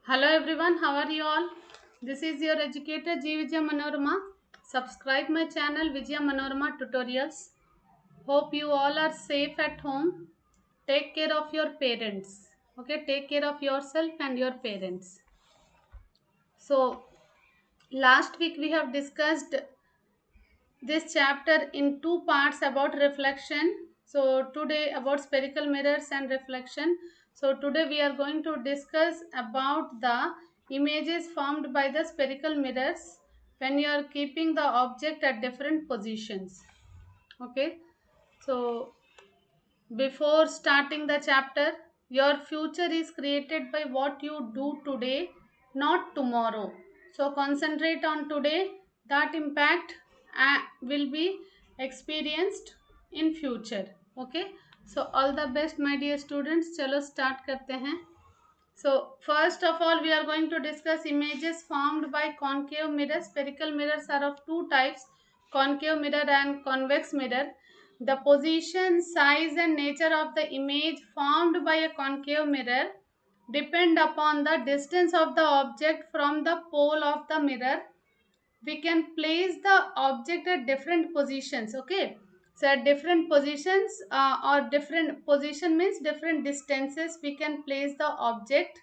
Hello everyone, how are you all? This is your educator G Vijaya Manorama. Subscribe my channel Vijaya Manorama Tutorials. Hope you all are safe at home. Take care of your parents. Okay, take care of yourself and your parents. So, last week we have discussed this chapter in two parts about reflection. So today about spherical mirrors and reflection. So today we are going to discuss about the images formed by the spherical mirrors when you are keeping the object at different positions. Okay, so before starting the chapter, your future is created by what you do today, not tomorrow. So concentrate on today. That impact will be experienced in future. Okay. So all the best, my dear students. चलो start करते हैं. So first of all, we are going to discuss images formed by concave mirrors. Spherical mirrors are of two types: concave mirror and convex mirror. The position, size and nature of the image formed by a concave mirror depend upon the distance of the object from the pole of the mirror. We can place the object at different positions. Okay, so at different positions or different position means different distances, we can place the object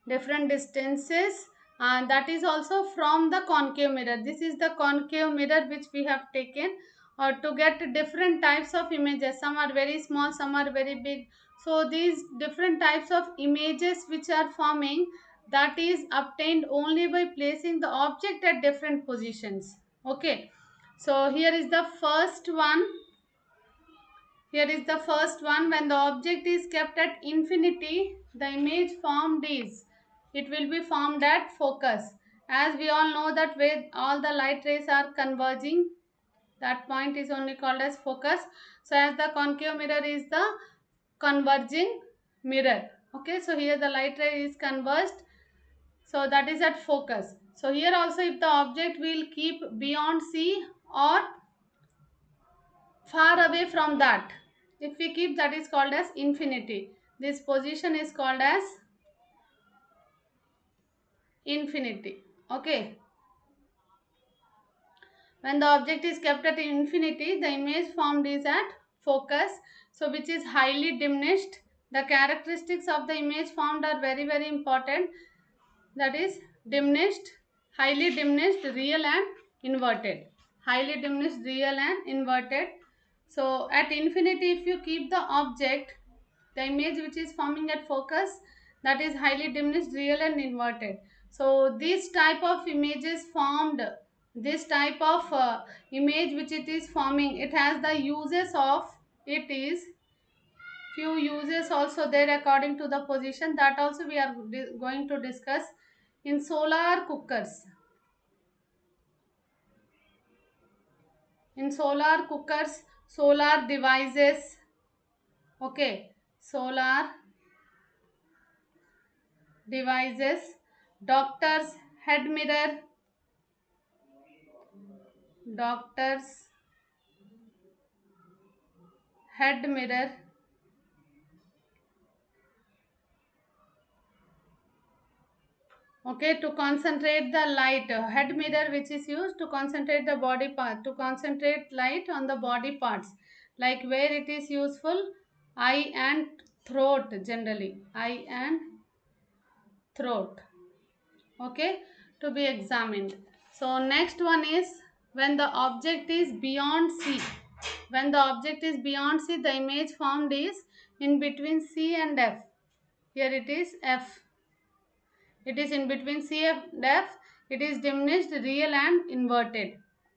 different distances, and that is also from the concave mirror. This is the concave mirror which we have taken to get different types of images. Some are very small, some are very big. So these different types of images which are forming, that is obtained only by placing the object at different positions. Okay, so here is the first one. Here is the first one. When the object is kept at infinity, the image formed is, it will be formed at focus. As we all know that where all the light rays are converging, that point is only called as focus. So as the concave mirror is the converging mirror. Okay, so here the light ray is converged. So that is at focus. So here also, if the object will keep beyond C or far away from that, if we keep, that is called as infinity. This position is called as infinity. Okay, when the object is kept at infinity, the image formed is at focus, so which is highly diminished. The characteristics of the image formed are very important. That is diminished, highly diminished, real and inverted. Highly diminished, real and inverted. So at infinity, if you keep the object, the image which is forming at focus, that is highly diminished, real and inverted. So this type of images formed, this type of image which it is forming, it has the uses of, it is few uses also there according to the position, that also we are going to discuss. In solar cookers, in solar cookers, solar devices. Okay, solar devices, doctor's head mirror, doctor's head mirror. Okay, to concentrate the light, head mirror which is used to concentrate the body part, to concentrate light on the body parts, like where it is useful, eye and throat, generally eye and throat. Okay, to be examined. So next one is when the object is beyond C. When the object is beyond C, the image formed is in between C and F. Here it is F. It is in between C and F. It is diminished, real and inverted.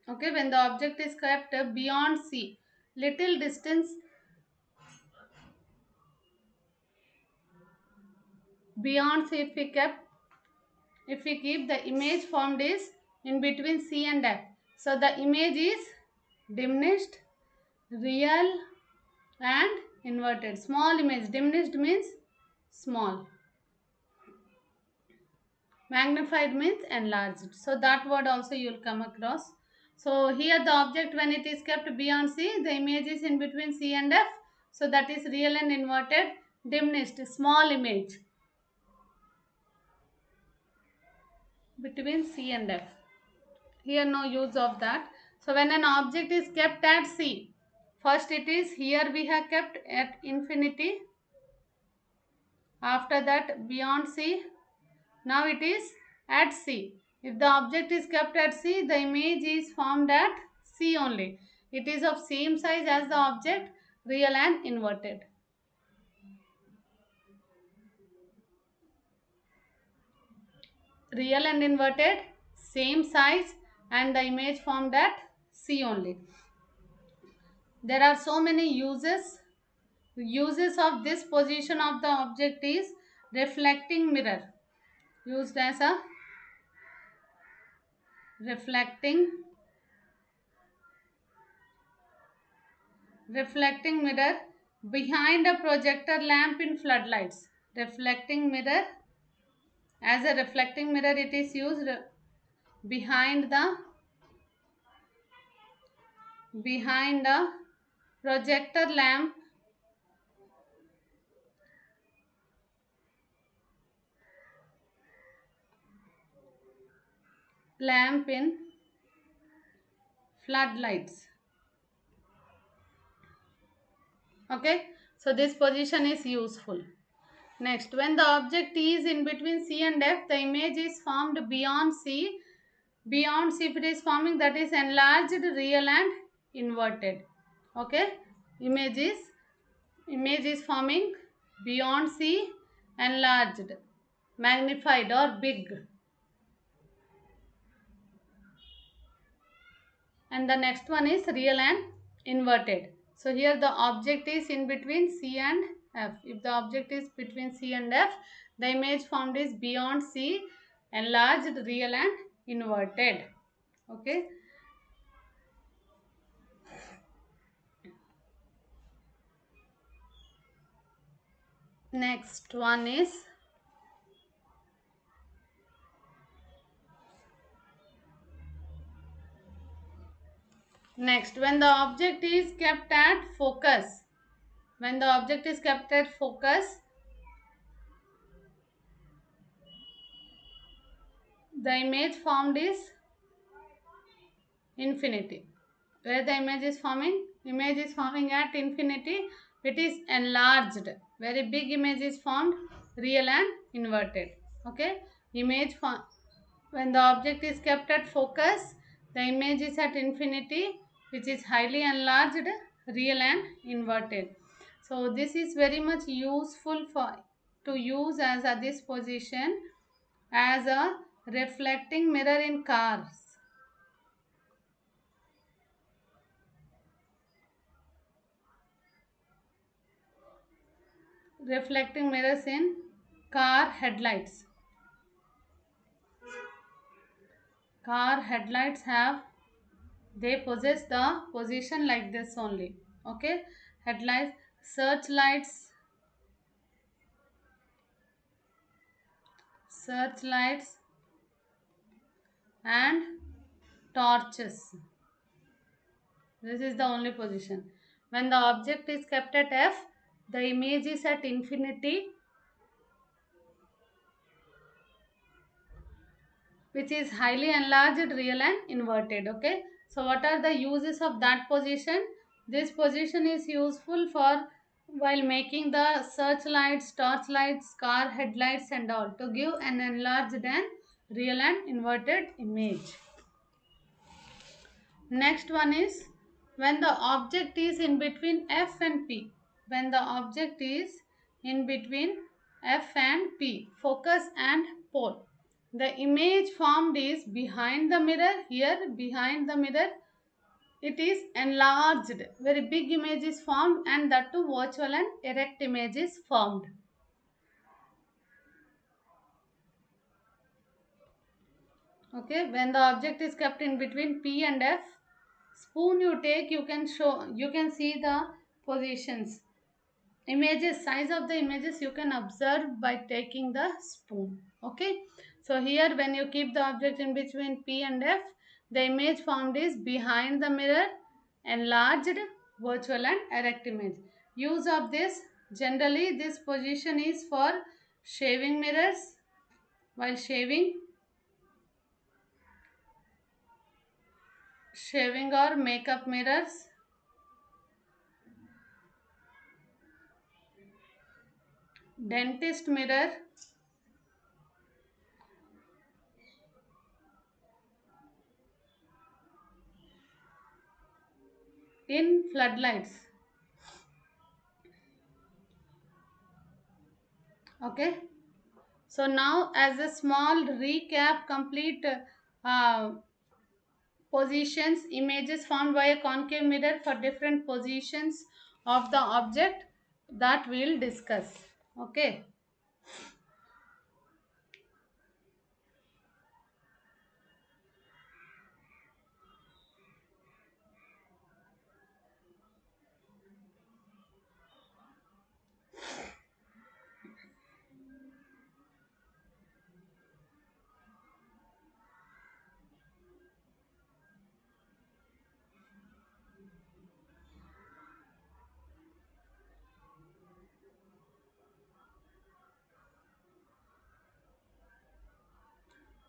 Okay, when the object is kept beyond C, little distance beyond C, if we keep, the image formed is in between C and F. So the image is diminished, real and inverted. Small image, diminished means small, magnified means enlarged. So that word also you will come across. So here the object, when it is kept beyond C, the image is in between C and F. So that is real and inverted. Diminished, small image. between C and F. Here no use of that. So when an object is kept at C, first it is here we have kept at infinity, after that beyond C, now it is at C. If the object is kept at C, the image is formed at C only. It is of same size as the object, real and inverted. Real and inverted, same size, and the image formed at C only. There are so many uses. Uses of this position of the object is reflecting mirror, used as a reflecting mirror behind a projector lamp in floodlights. Reflecting mirror, as a reflecting mirror it is used behind the projector lamp in floodlights. Okay, so this position is useful. Next, when the object is in between C and F, the image is formed beyond C. Beyond C, if it is forming, that is enlarged, real and inverted. Okay, image is forming beyond C, enlarged, magnified or big. And the next one is real and inverted. So here the object is in between C and F. If the object is between C and F, the image formed is beyond C, enlarged, real and inverted. Okay. Next one is when the object is kept at focus. When the object is kept at focus, the image formed is infinity. Where the image is forming at infinity, it is enlarged. Very big image is formed, real and inverted. Okay, when the object is kept at focus, the image is at infinity, which is highly enlarged, real and inverted. So this is very much useful to use as this position as a reflecting mirror in cars. Reflecting mirrors in car headlights. Car headlights they possess the position like this only. Okay, headlights, searchlights and torches. This is the only position. When the object is kept at F, the image is at infinity, which is highly enlarged, real and inverted. Okay, so what are the uses of that position? This position is useful for while making the searchlights, torchlights, car headlights and all, to give an enlarged and real and inverted image. Next one is when the object is in between F and P. When the object is in between F and P, focus and pole, the image formed is behind the mirror. Here behind the mirror it is enlarged. Very big image is formed, and that too virtual and erect image is formed. Okay, when the object is kept in between P and F, spoon you take, you can see the positions. Images, size of the images you can observe by taking the spoon. Okay, so here when you keep the object in between P and F, the image formed is behind the mirror, enlarged, virtual and erect image. Use of this, generally this position is for shaving mirrors. While shaving, shaving or makeup mirrors, dentist mirror, in floodlights. Okay, so now as a small recap, complete uh, positions, images formed by a concave mirror for different positions of the object that we'll discuss. Okay.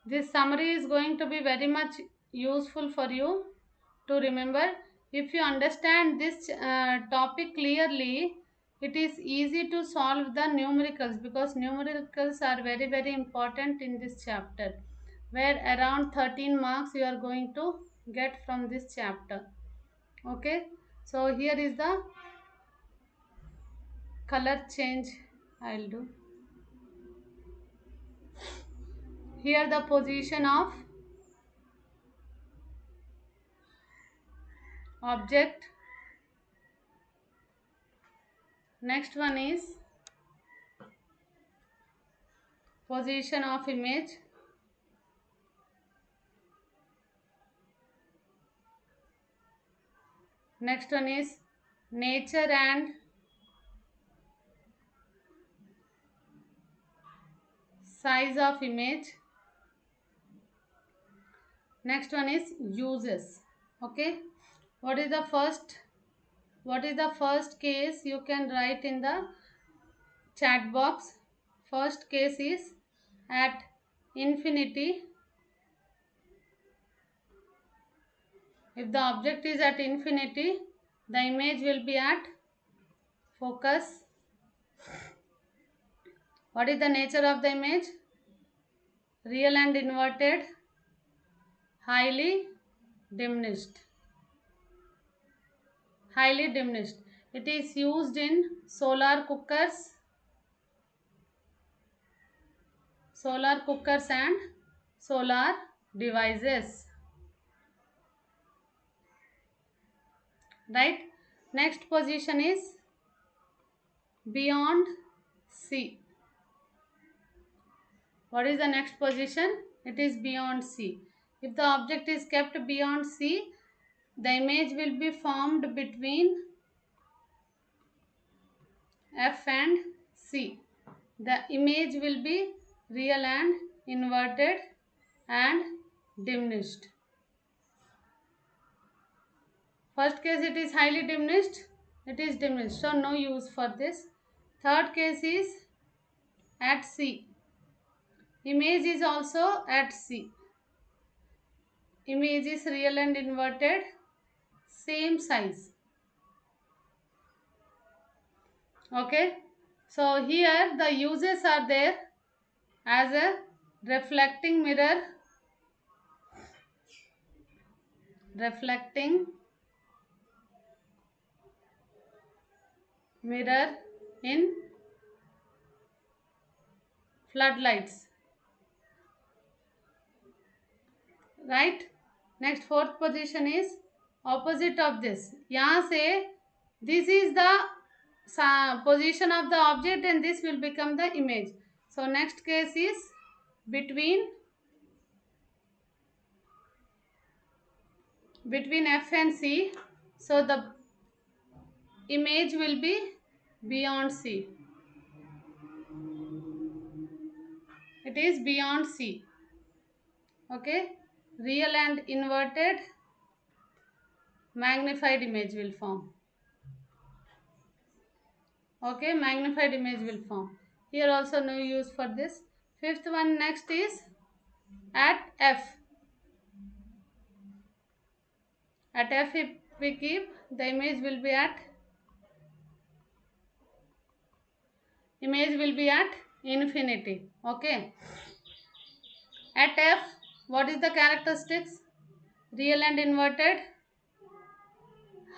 This summary is going to be very much useful for you to remember. If you understand this topic clearly, it is easy to solve the numericals, because numericals are very important in this chapter, where around 13 marks you are going to get from this chapter. Okay, so here is the color change I'll do. Here the position of object. Next one is position of image. Next one is nature and size of image. Next one is uses. Okay, what is the first case? You can write in the chat box. First case is at infinity. If the object is at infinity, the image will be at focus. What is the nature of the image? Real and inverted, highly diminished. Highly diminished. It is used in solar cookers and solar devices. Right? Next position is beyond C. What is the next position? It is beyond C. If the object is kept beyond C, the image will be formed between F and C. The image will be real and inverted and diminished. First case, it is highly diminished. It is diminished, so no use for this. Third case is at C. Image is also at C. Image is real and inverted, same size. Okay, so here the uses are there as a reflecting mirror, in floodlights. Right? Next, fourth position is opposite of this. यहाँ से this is the position of the object and this will become the image. So next case is between F and C. So the image will be beyond C. It is beyond C. Okay, real and inverted magnified image will form. Okay, magnified image will form. Here also no use for this. Fifth one, next is at F. At F, if we keep, the image will be at infinity. Okay. At F, what is the characteristics? Real and inverted,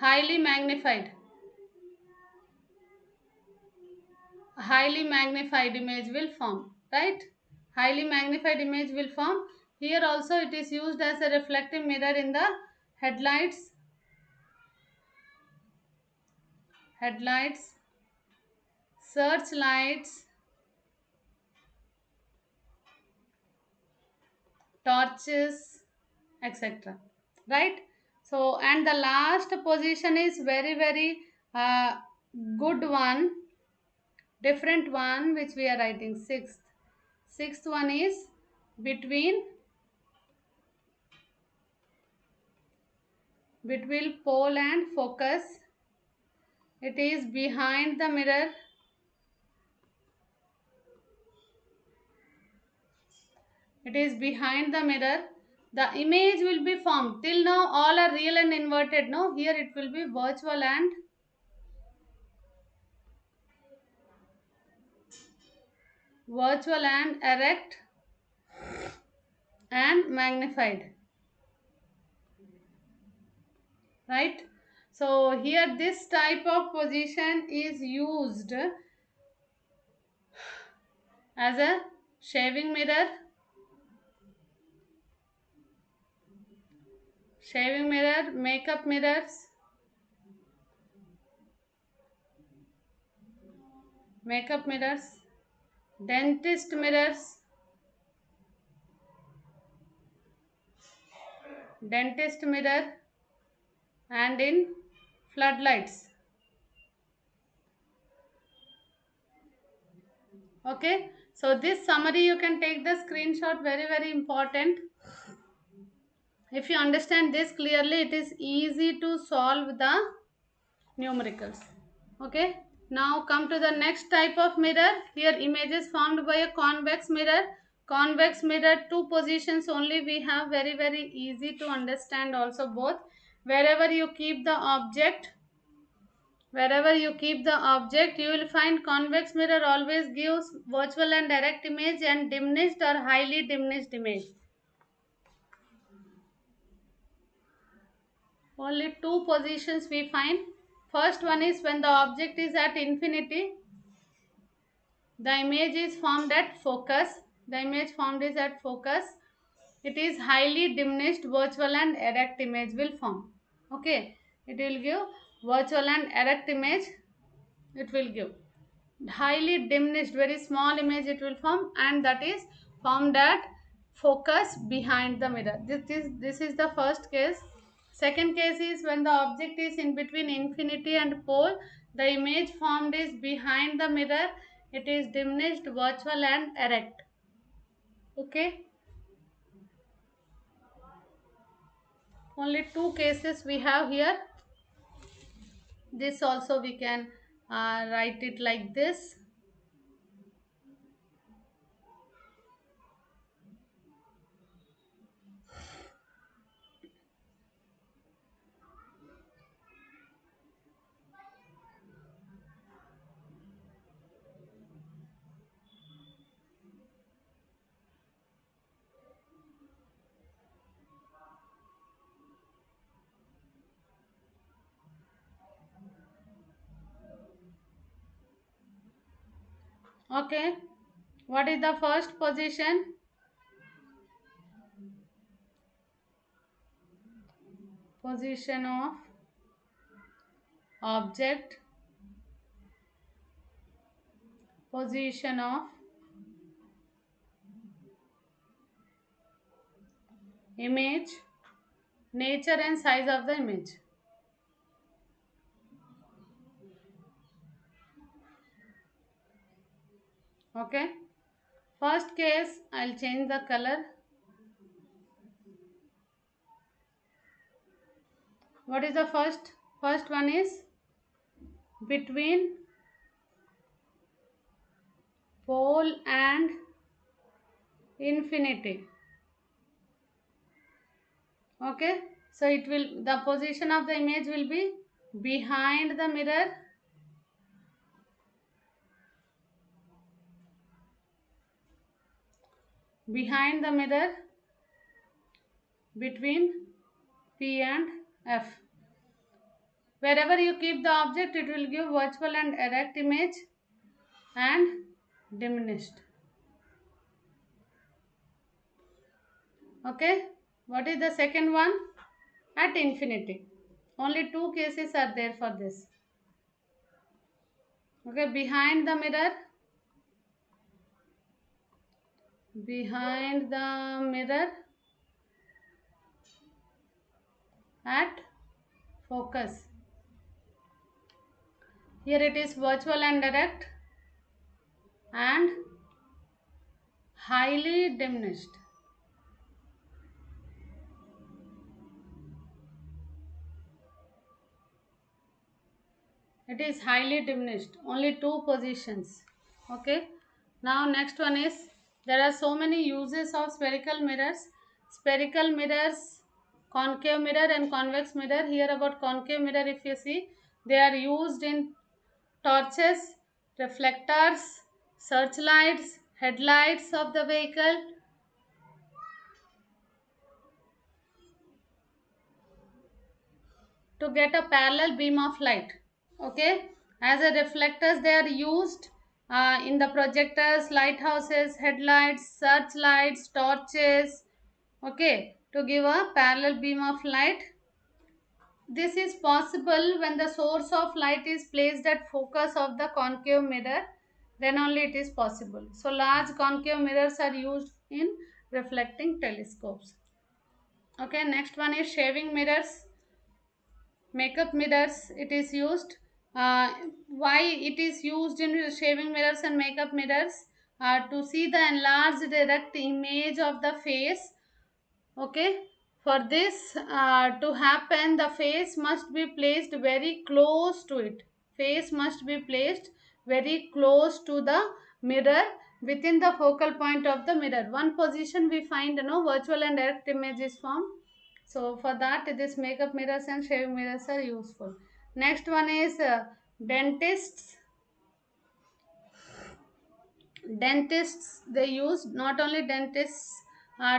highly magnified image will form, right? Highly magnified image will form. Here also it is used as a reflective mirror in the headlights, searchlights, torches, etc. Right? So, and the last position is very uh, good one, different one, which we are writing sixth one is between pole and focus. It is behind the mirror. It is behind the mirror. The image will be formed. Till now all are real and inverted. No, here it will be virtual and erect and magnified. Right? So here this type of position is used as a shaving mirror, makeup mirrors, dentist mirrors, and in floodlights. Okay, so this summary you can take the screenshot, very important. If you understand this clearly, it is easy to solve the numericals. Okay, now come to the next type of mirror. Here images formed by a convex mirror. Convex mirror, two positions only we have, very easy to understand also both. Wherever you keep the object, you will find convex mirror always gives virtual and direct image and diminished or highly diminished image. Only two positions we find. First one is when the object is at infinity, the image is formed at focus. It is highly diminished, virtual and erect image will form. Okay, it will give virtual and erect image. It will give highly diminished, very small image it will form, and that is formed at focus behind the mirror. This is the first case. Second case is when the object is in between infinity and pole, the image formed is behind the mirror. It is diminished, virtual and erect. Okay, only two cases we have here. This also we can write it like this. Okay, what is the first position? Position of object, position of image, nature and size of the image. Okay, first case I'll change the color. What is the first one is between pole and infinity. Okay, So it will, the position of the image will be behind the mirror, behind the mirror, between P and F. Wherever you keep the object, it will give virtual and erect image and diminished. Okay, what is the second one? At infinity. Only two cases are there for this. Okay, behind the mirror, behind the mirror, at focus. Here it is virtual and direct and highly diminished. It is highly diminished. Only two positions. Okay. Now next one is, there are so many uses of spherical mirrors. Spherical mirrors, concave mirror and convex mirror. Here about concave mirror, if you see, they are used in torches, reflectors, searchlights, headlights of the vehicle. To get a parallel beam of light. Okay, as a reflectors they are used in the projectors, lighthouses, headlights, searchlights, torches. Okay, to give a parallel beam of light. This is possible when the source of light is placed at focus of the concave mirror, then only it is possible. So large concave mirrors are used in reflecting telescopes. Okay, next one is shaving mirrors, makeup mirrors. It is used, uh, why it is used in shaving mirrors and makeup mirrors? To see the enlarged direct image of the face. Okay, for this to happen, the face must be placed very close to it. Face must be placed very close to the mirror, within the focal point of the mirror. One position we find, virtual and direct image is formed. So for that, this makeup mirrors and shaving mirrors are useful. Next one is dentists. Dentists, they use, not only dentists,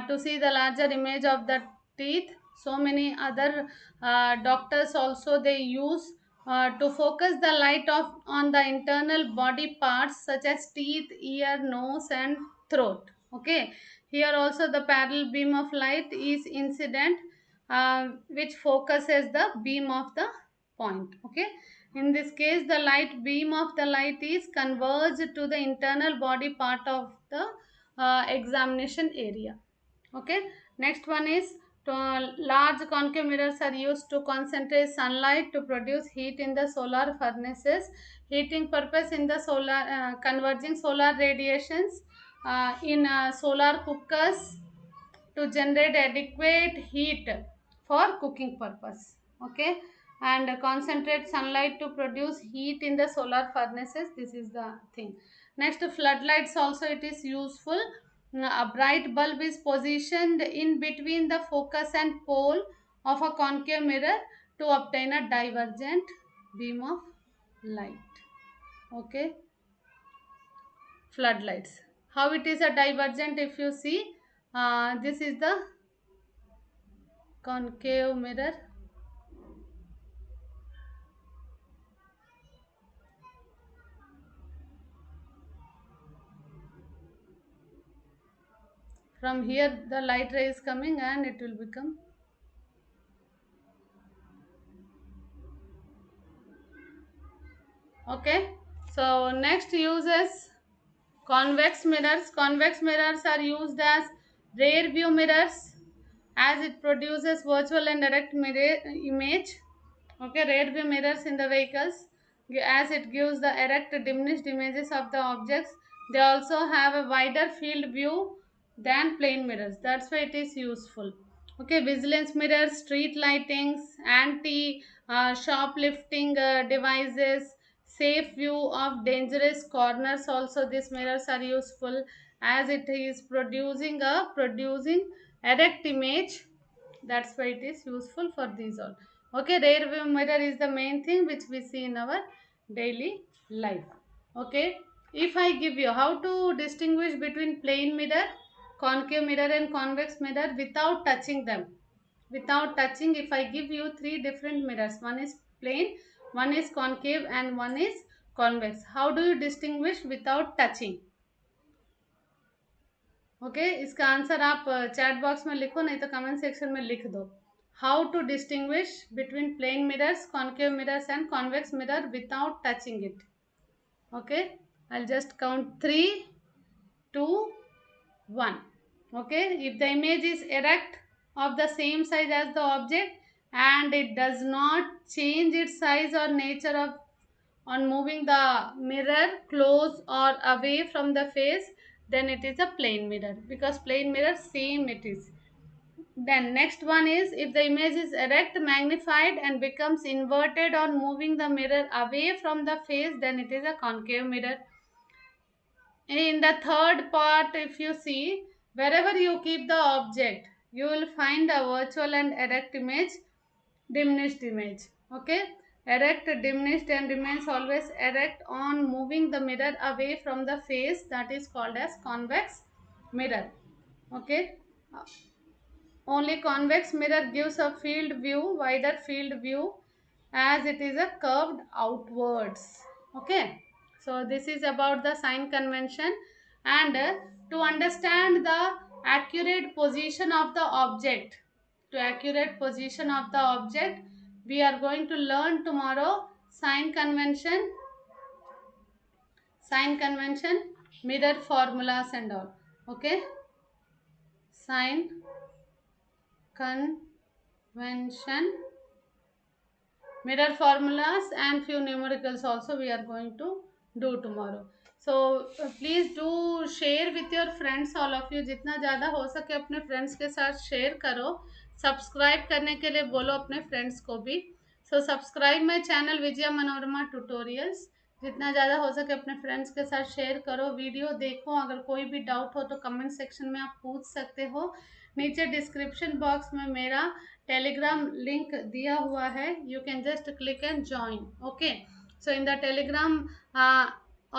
to see the larger image of the teeth. So many other doctors also they use to focus the light of on the internal body parts such as teeth, ear, nose and throat. Okay, here also the parallel beam of light is incident, which focuses the beam of the point. Okay, in this case, the light beam of the light is converged to the internal body part of the examination area. Okay, next one is, large concave mirrors are used to concentrate sunlight to produce heat in the solar furnaces. Heating purpose in the solar, converging solar radiations in solar cookers to generate adequate heat for cooking purpose. Okay, and concentrate sunlight to produce heat in the solar furnaces. This is the thing. Next, floodlights also it is useful. A bright bulb is positioned in between the focus and pole of a concave mirror to obtain a divergent beam of light. Okay, floodlights, how it is a divergent? If you see, this is the concave mirror. From here the light ray is coming and it will become. Okay, so next uses, convex mirrors. Convex mirrors are used as rear view mirrors, as it produces virtual and direct mirror image. Okay, rear view mirrors in the vehicles, as it gives the erect diminished images of the objects. They also have a wider field view than plane mirrors, that's why it is useful. Okay, vigilance mirrors, street lightings, anti shoplifting devices, safe view of dangerous corners. Also these mirrors are useful, as it is producing erect image. That's why it is useful for these all. Okay, rear view mirror is the main thing which we see in our daily life. Okay, if I give you how to distinguish between plane mirror, concave mirror and convex mirror without touching them, without touching, if I give you three different mirrors, one is plane, one is concave and one is convex, how do you distinguish without touching? Okay इसका answer आप chat box में लिखो, नहीं तो comment section में लिख दो. How to distinguish between plane mirrors, concave mirrors and convex mirror without touching it. Okay, I just count 3, 2, 1. Okay, if the image is erect of the same size as the object and it does not change its size or nature of on moving the mirror close or away from the face, then it is a plane mirror, because plane mirror same it is. Then next one is, if the image is erect, magnified and becomes inverted on moving the mirror away from the face, then it is a concave mirror. In the third part, if you see, wherever you keep the object, you will find a virtual and erect image, diminished image. Okay, erect, diminished and remains always erect on moving the mirror away from the face, that is called as convex mirror. Okay, only convex mirror gives a field view, wider field view, as it is a curved outwards. Okay, so this is about the sign convention. And to understand the accurate position of the object, to accurate position of the object, we are going to learn tomorrow sign convention, mirror formulas and all. Okay, sign convention, mirror formulas and few numericals also we are going to do tomorrow. So please do share with your friends, all of you, जितना ज़्यादा हो सके अपने friends के साथ share करो. Subscribe करने के लिए बोलो अपने फ्रेंड्स को भी. So subscribe my channel Vijaya Manorama tutorials. जितना ज़्यादा हो सके अपने फ्रेंड्स के साथ शेयर करो, वीडियो देखो. अगर कोई भी डाउट हो तो कमेंट सेक्शन में आप पूछ सकते हो. नीचे डिस्क्रिप्शन बॉक्स में मेरा टेलीग्राम लिंक दिया हुआ है, you can just click and join. Okay, so in the telegram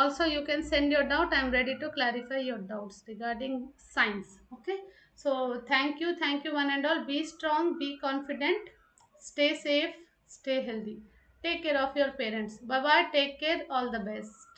also you can send your doubt. I am ready to clarify your doubts regarding science. Okay, so thank you one and all. Be strong, be confident, stay safe, stay healthy, take care of your parents. Bye bye, take care, all the best.